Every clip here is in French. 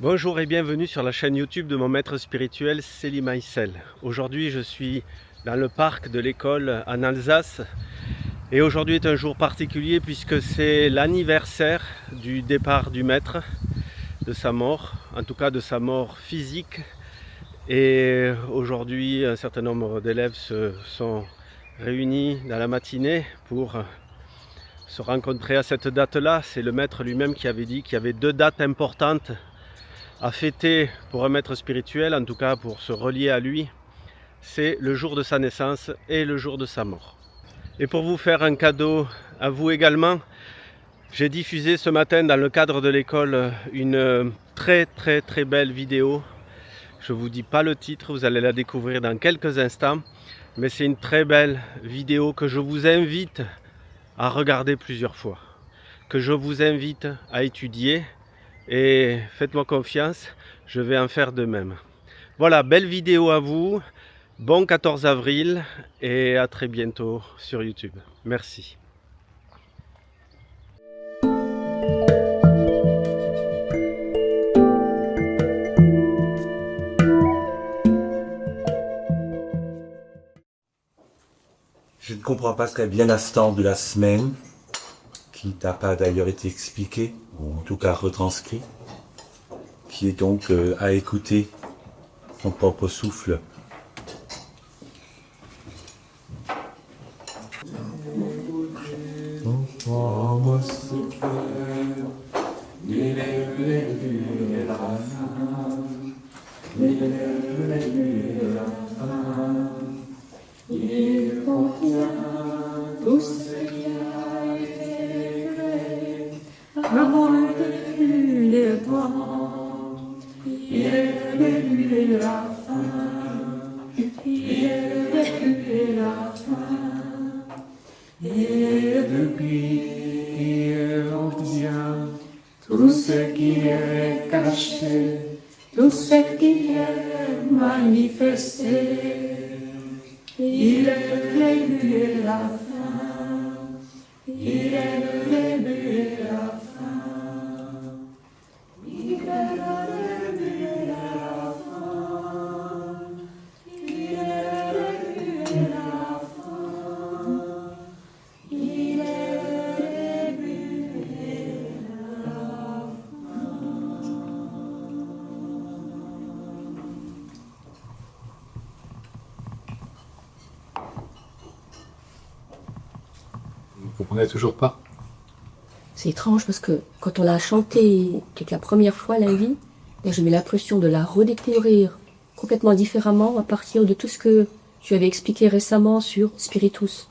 Bonjour et bienvenue sur la chaîne YouTube de mon maître spirituel Selim Aïssel. Aujourd'hui je suis dans le parc de l'école en Alsace et aujourd'hui est un jour particulier puisque c'est l'anniversaire du départ du maître, de sa mort, en tout cas de sa mort physique. Et aujourd'hui un certain nombre d'élèves se sont réunis dans la matinée pour se rencontrer à cette date-là. C'est le maître lui-même qui avait dit qu'il y avait deux dates importantes à fêter pour un maître spirituel, en tout cas pour se relier à lui, c'est le jour de sa naissance et le jour de sa mort. Et pour vous faire un cadeau à vous également, j'ai diffusé ce matin dans le cadre de l'école une très belle vidéo. Je ne vous dis pas le titre, vous allez la découvrir dans quelques instants, mais c'est une très belle vidéo que je vous invite à regarder plusieurs fois, que je vous invite à étudier. Et faites-moi confiance, je vais en faire de même. Voilà, belle vidéo à vous, bon 14 avril et à très bientôt sur YouTube. Merci. Je ne comprends pas très bien l'instant de la semaine, qui n'a pas d'ailleurs été expliqué, ou en tout cas retranscrit, qui est donc à écouter son propre souffle. Avant le début des temps, il est le début et la fin, il est le début et la fin, et depuis il obtient tout ce qui est caché, tout ce qui est manifesté, il est le début et la fin, il est le début et la fin. Vous comprenez toujours pas? C'est étrange parce que quand on l'a chanté la première fois la vie, j'ai eu l'impression de la redécouvrir complètement différemment à partir de tout ce que tu avais expliqué récemment sur Spiritus,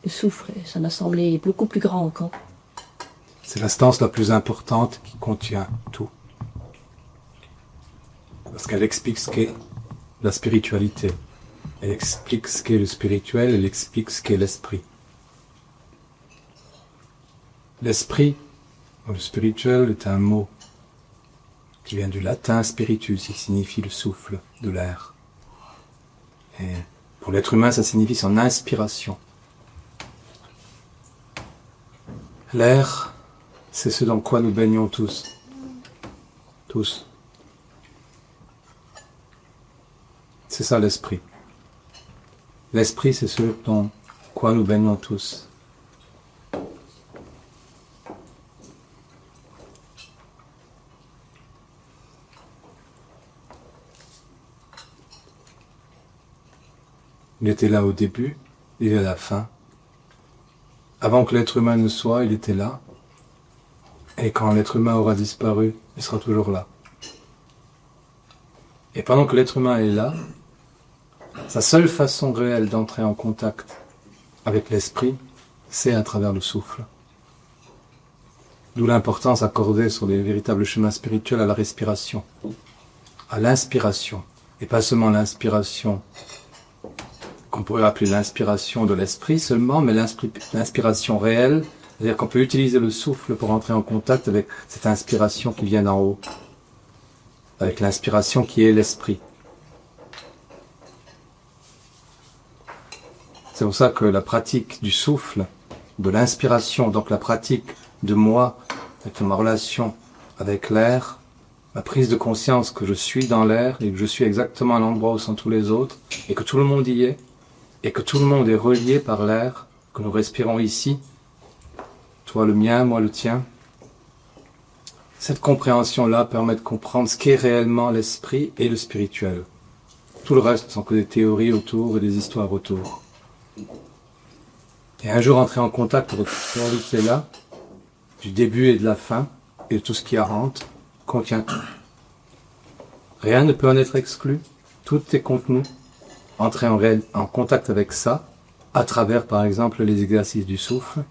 le souffle. Ça m'a semblé beaucoup plus grand encore. C'est l'instance la plus importante qui contient tout. Parce qu'elle explique ce qu'est la spiritualité. Elle explique ce qu'est le spirituel, elle explique ce qu'est l'esprit. L'esprit, ou le spirituel, est un mot qui vient du latin spiritus, qui signifie le souffle de l'air. Et pour l'être humain, ça signifie son inspiration. L'air, c'est ce dans quoi nous baignons tous. Tous. C'est ça l'esprit. L'esprit, c'est ce dans quoi nous baignons tous. Il était là au début, il est à la fin. Avant que l'être humain ne soit, il était là. Et quand l'être humain aura disparu, il sera toujours là. Et pendant que l'être humain est là, sa seule façon réelle d'entrer en contact avec l'esprit, c'est à travers le souffle. D'où l'importance accordée sur les véritables chemins spirituels à la respiration, à l'inspiration, et pas seulement l'inspiration qu'on pourrait appeler l'inspiration de l'esprit seulement, mais l'inspiration réelle, c'est-à-dire qu'on peut utiliser le souffle pour entrer en contact avec cette inspiration qui vient d'en haut, avec l'inspiration qui est l'esprit. C'est pour ça que la pratique du souffle, de l'inspiration, donc la pratique de moi, avec ma relation avec l'air, ma prise de conscience que je suis dans l'air et que je suis exactement à l'endroit où sont tous les autres et que tout le monde y est et que tout le monde est relié par l'air que nous respirons ici, toi le mien, moi le tien. Cette compréhension-là permet de comprendre ce qu'est réellement l'esprit et le spirituel. Tout le reste ne sont que des théories autour et des histoires autour. Et un jour entrer en contact avec cette réalité-là, du début et de la fin, et de tout ce qui hante, contient tout. Rien ne peut en être exclu, tout est contenu. Entrer en contact avec ça, à travers par exemple les exercices du souffle,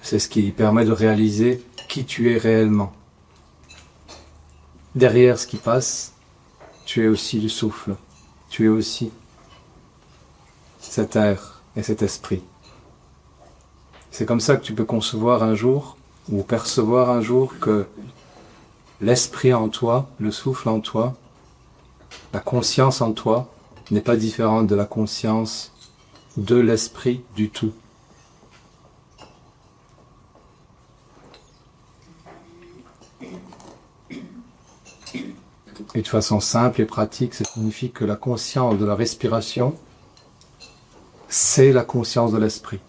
c'est ce qui permet de réaliser qui tu es réellement. Derrière ce qui passe, tu es aussi le souffle, tu es aussi cet air et cet esprit. C'est comme ça que tu peux concevoir un jour, ou percevoir un jour que l'esprit en toi, le souffle en toi, la conscience en toi, n'est pas différente de la conscience de l'esprit du tout. Et de façon simple et pratique, ça signifie que la conscience de la respiration, c'est la conscience de l'esprit.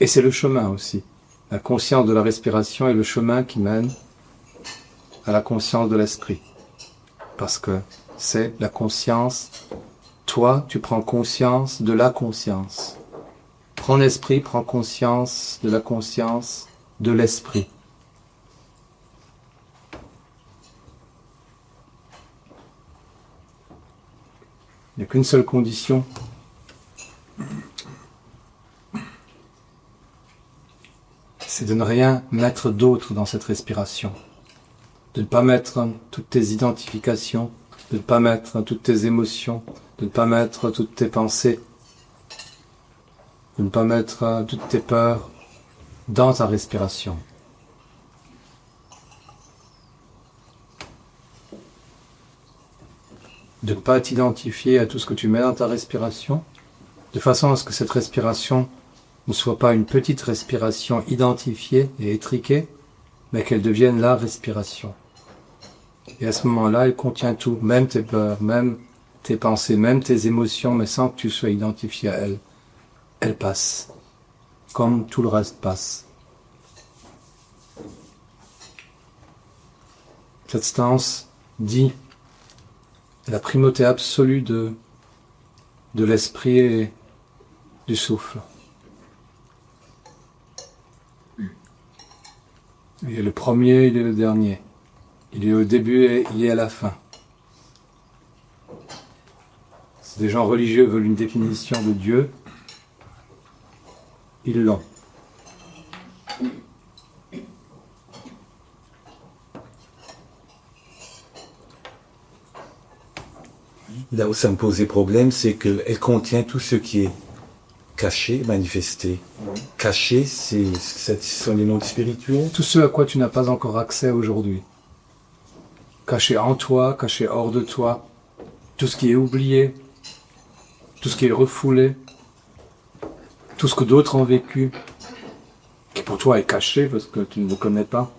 Et c'est le chemin aussi. La conscience de la respiration est le chemin qui mène à la conscience de l'esprit. Parce que c'est la conscience. Toi, tu prends conscience de la conscience. Prends l'esprit, prends conscience de la conscience de l'esprit. Il n'y a qu'une seule condition. C'est de ne rien mettre d'autre dans cette respiration. De ne pas mettre toutes tes identifications, de ne pas mettre toutes tes émotions, de ne pas mettre toutes tes pensées, de ne pas mettre toutes tes peurs dans ta respiration. De ne pas t'identifier à tout ce que tu mets dans ta respiration, de façon à ce que cette respiration ne soit pas une petite respiration identifiée et étriquée, mais qu'elle devienne la respiration. Et à ce moment-là, elle contient tout, même tes peurs, même tes pensées, même tes émotions, mais sans que tu sois identifié à elle. Elle passe, comme tout le reste passe. Cette stance dit la primauté absolue de l'esprit et du souffle. Il est le premier, il est le dernier. Il est au début et il est à la fin. Si des gens religieux veulent une définition de Dieu, ils l'ont. Là où ça me posait problème, c'est qu'elle contient tout ce qui est caché, manifesté. Caché, ce sont les mondes spirituels. Tout ce à quoi tu n'as pas encore accès aujourd'hui. Caché en toi, caché hors de toi. Tout ce qui est oublié. Tout ce qui est refoulé. Tout ce que d'autres ont vécu. Qui pour toi est caché parce que tu ne le connais pas.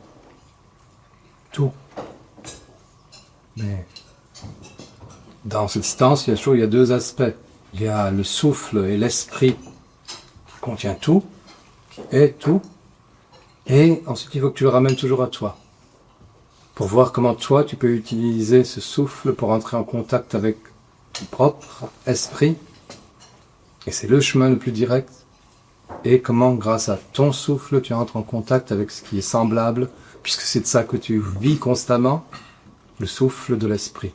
Tout. Mais dans cette stance, il y a deux aspects. Il y a le souffle et l'esprit qui contient tout, qui est tout. Et ensuite, il faut que tu le ramènes toujours à toi. Pour voir comment toi, tu peux utiliser ce souffle pour entrer en contact avec ton propre esprit. Et c'est le chemin le plus direct. Et comment, grâce à ton souffle, tu entres en contact avec ce qui est semblable, puisque c'est de ça que tu vis constamment, le souffle de l'esprit.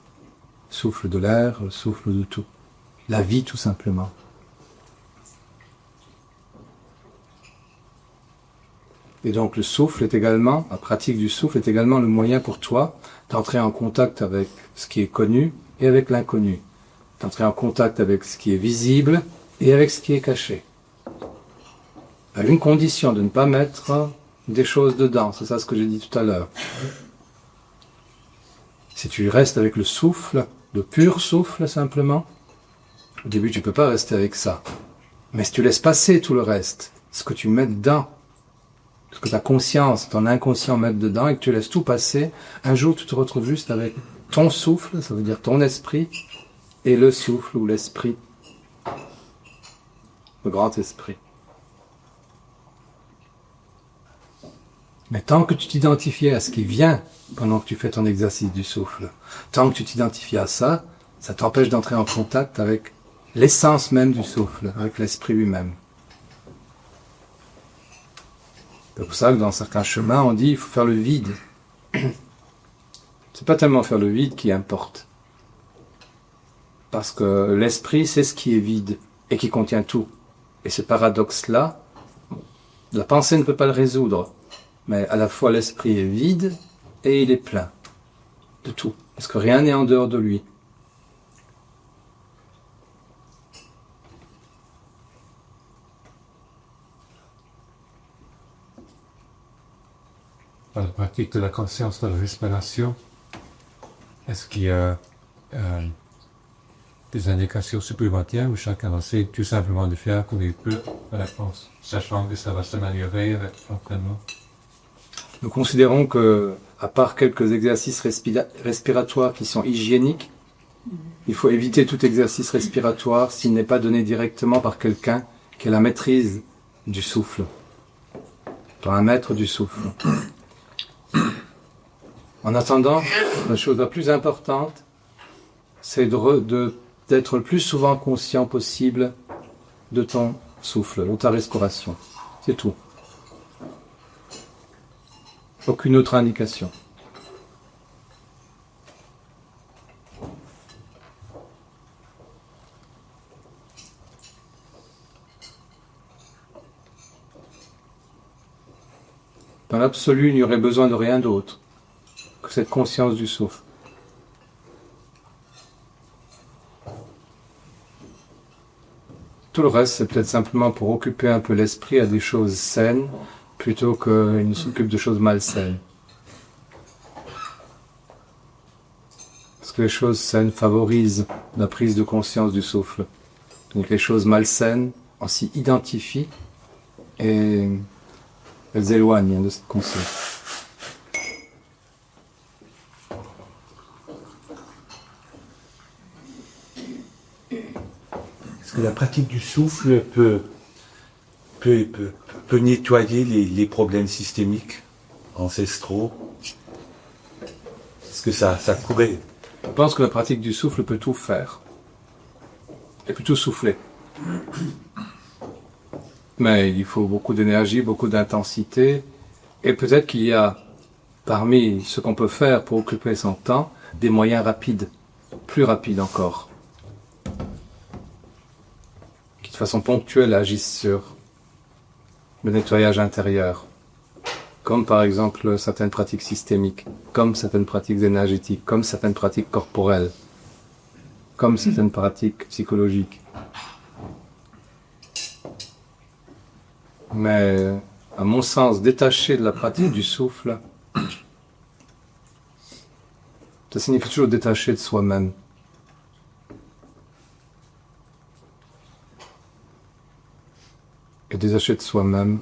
Le souffle de l'air, le souffle de tout. La vie, tout simplement. Et donc le souffle est également, la pratique du souffle est également le moyen pour toi d'entrer en contact avec ce qui est connu et avec l'inconnu. D'entrer en contact avec ce qui est visible et avec ce qui est caché. À une condition, de ne pas mettre des choses dedans. C'est ça ce que j'ai dit tout à l'heure. Si tu restes avec le souffle, le pur souffle simplement, au début tu peux pas rester avec ça. Mais si tu laisses passer tout le reste, ce que tu mets dedans, Parce que ta conscience, ton inconscient mettre dedans et que tu laisses tout passer, un jour tu te retrouves juste avec ton souffle, ça veut dire ton esprit, et le souffle ou l'esprit, le grand esprit. Mais tant que tu t'identifies à ce qui vient pendant que tu fais ton exercice du souffle, tant que tu t'identifies à ça, ça t'empêche d'entrer en contact avec l'essence même du souffle, avec l'esprit lui-même. C'est pour ça que dans certains chemins, on dit il faut faire le vide. C'est pas tellement faire le vide qui importe. Parce que l'esprit, c'est ce qui est vide et qui contient tout. Et ce paradoxe-là, la pensée ne peut pas le résoudre. Mais à la fois l'esprit est vide et il est plein de tout. Parce que rien n'est en dehors de lui. Dans la pratique de la conscience de la respiration, est-ce qu'il y a des indications supplémentaires où chacun essaie tout simplement de faire comme il peut à la pense, sachant que ça va s'améliorer avec l'entraînement? Nous considérons que, à part quelques exercices respiratoires qui sont hygiéniques, il faut éviter tout exercice respiratoire s'il n'est pas donné directement par quelqu'un qui a la maîtrise du souffle, par un maître du souffle. En attendant, la chose la plus importante, c'est d'être le plus souvent conscient possible de ton souffle, de ta respiration. C'est tout. Aucune autre indication. Dans l'absolu, il n'y aurait besoin de rien d'autre que cette conscience du souffle. Tout le reste, c'est peut-être simplement pour occuper un peu l'esprit à des choses saines, plutôt qu'il ne s'occupe de choses malsaines. Parce que les choses saines favorisent la prise de conscience du souffle. Donc les choses malsaines, on s'y identifie et elles éloignent de cette conscience. Est-ce que la pratique du souffle peut nettoyer les problèmes systémiques ancestraux? Est-ce que ça pourrait? Je pense que la pratique du souffle peut tout faire. Elle peut tout souffler. Mais il faut beaucoup d'énergie, beaucoup d'intensité. Et peut-être qu'il y a, parmi ce qu'on peut faire pour occuper son temps, des moyens rapides, plus rapides encore, qui de façon ponctuelle agissent sur le nettoyage intérieur. Comme par exemple certaines pratiques systémiques, comme certaines pratiques énergétiques, comme certaines pratiques corporelles, comme certaines pratiques psychologiques. Mais, à mon sens, détaché de la pratique du souffle, ça signifie toujours détacher de soi-même. Et détaché de soi-même,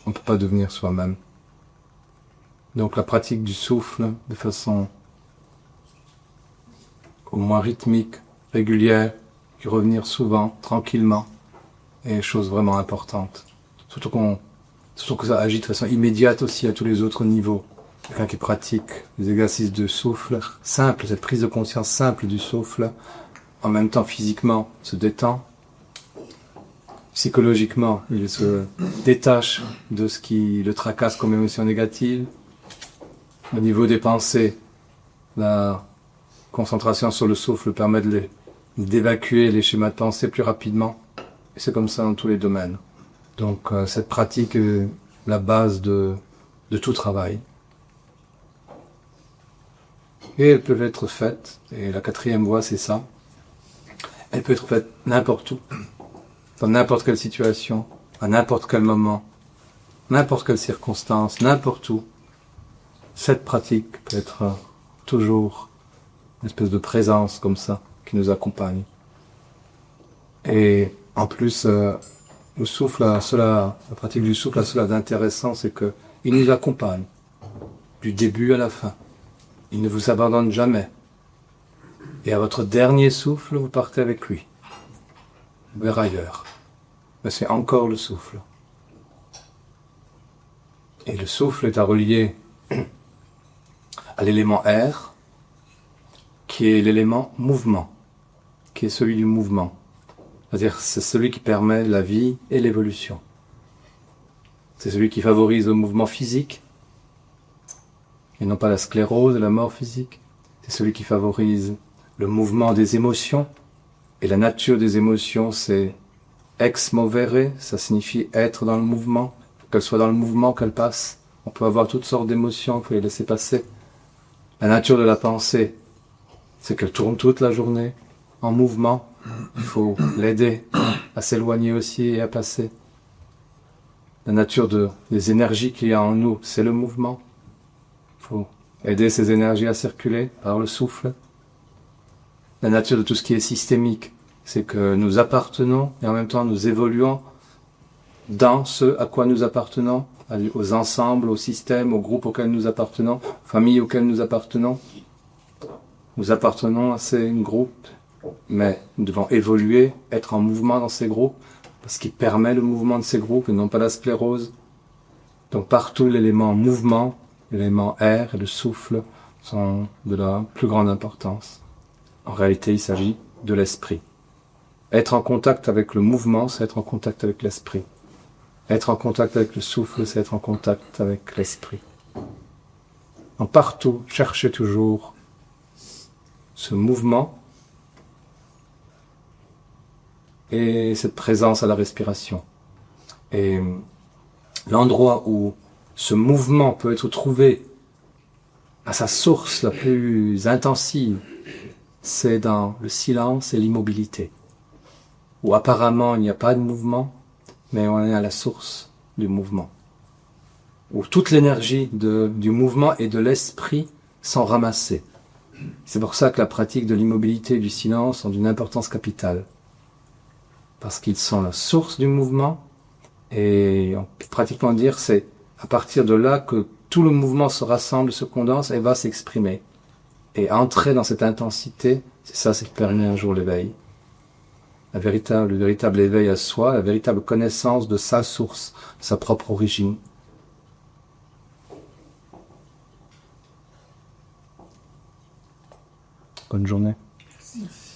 on ne peut pas devenir soi-même. Donc la pratique du souffle, de façon au moins rythmique, régulière, y revenir souvent, tranquillement, est chose vraiment importante. Surtout que ça agit de façon immédiate aussi à tous les autres niveaux. Quelqu'un qui pratique les exercices de souffle simple, cette prise de conscience simple du souffle, en même temps physiquement se détend, psychologiquement il se détache de ce qui le tracasse comme émotion négative. Au niveau des pensées, la concentration sur le souffle permet d'évacuer les schémas de pensée plus rapidement. Et c'est comme ça dans tous les domaines. Donc cette pratique est la base de tout travail. Et elle peut être faite, et la quatrième voie c'est ça, elle peut être faite n'importe où, dans n'importe quelle situation, à n'importe quel moment, n'importe quelle circonstance, n'importe où. Cette pratique peut être toujours une espèce de présence comme ça, qui nous accompagne. Et en plus, Le souffle, la pratique du souffle a cela d'intéressant, c'est que il nous accompagne du début à la fin. Il ne vous abandonne jamais. Et à votre dernier souffle, vous partez avec lui, vers ailleurs. Mais c'est encore le souffle. Et le souffle est à relier à l'élément air, qui est l'élément mouvement, qui est celui du mouvement. C'est-à-dire, c'est celui qui permet la vie et l'évolution. C'est celui qui favorise le mouvement physique, et non pas la sclérose et la mort physique. C'est celui qui favorise le mouvement des émotions, et la nature des émotions, c'est ex movere, ça signifie être dans le mouvement, qu'elle soit dans le mouvement, qu'elle passe. On peut avoir toutes sortes d'émotions, il faut les laisser passer. La nature de la pensée, c'est qu'elle tourne toute la journée, en mouvement. Il faut l'aider à s'éloigner aussi et à passer. La nature des énergies qu'il y a en nous, c'est le mouvement. Il faut aider ces énergies à circuler par le souffle. La nature de tout ce qui est systémique, c'est que nous appartenons et en même temps nous évoluons dans ce à quoi nous appartenons, aux ensembles, aux systèmes, aux groupes auxquels nous appartenons, aux familles auxquelles nous appartenons. Nous appartenons à ces groupes, mais nous devons évoluer, être en mouvement dans ces groupes, parce qu'il permet le mouvement de ces groupes et non pas la sclérose. Donc partout l'élément mouvement, l'élément air et le souffle sont de la plus grande importance. En réalité, il s'agit de l'esprit. Être en contact avec le mouvement, c'est être en contact avec l'esprit. Être en contact avec le souffle, c'est être en contact avec l'esprit. Donc partout, cherchez toujours ce mouvement et cette présence à la respiration. Et l'endroit où ce mouvement peut être trouvé à sa source la plus intensive, c'est dans le silence et l'immobilité, où apparemment il n'y a pas de mouvement, mais on est à la source du mouvement, où toute l'énergie du mouvement et de l'esprit sont ramassées. C'est pour ça que la pratique de l'immobilité et du silence ont d'une importance capitale, parce qu'ils sont la source du mouvement, et on peut pratiquement dire c'est à partir de là que tout le mouvement se rassemble, se condense et va s'exprimer. Et entrer dans cette intensité, c'est ça qui permet un jour l'éveil. Le véritable éveil à soi, la véritable connaissance de sa source, de sa propre origine. Bonne journée. Merci.